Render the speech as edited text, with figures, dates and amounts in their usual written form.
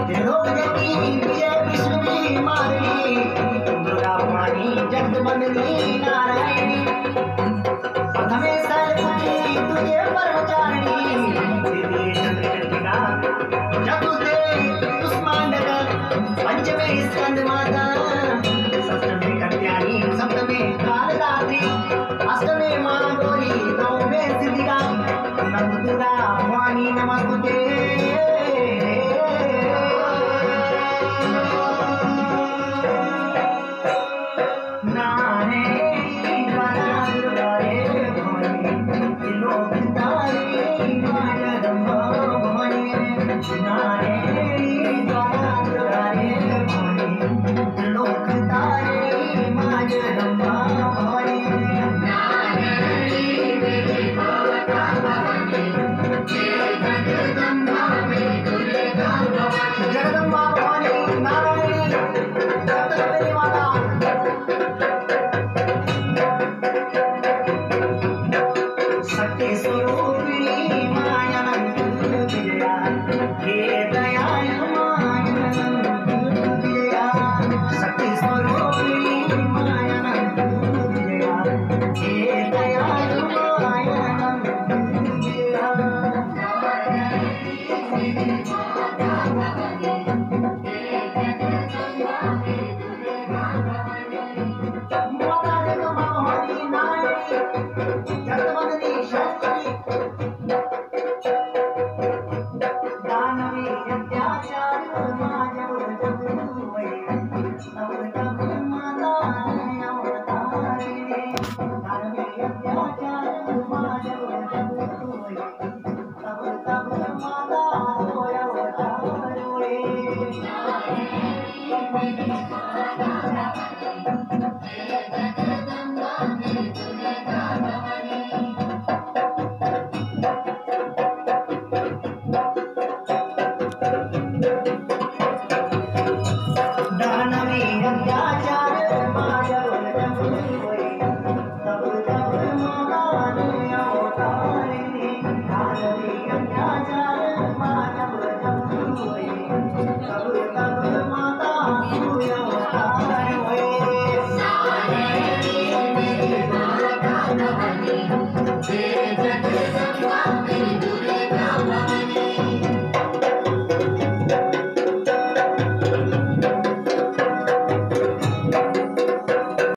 त्रिलोक जगी विजय विश्व की मारनी, दुर्गा भवानी जगदम्बिनी नारायणी। प्रथमे सरस्वती तुझे ब्रह्मचारिणी, द्वितीये चंद्रघंटिका, चतुर्थे कुष्मांडक, पंचमे स्कंद माता, षष्ठमे कत्यायनी, सप्तमे कालरात्रि, अष्टमे मां गौरी, नवमे सिद्धिका। नमो दुर्गा भवानी नमस्तुते।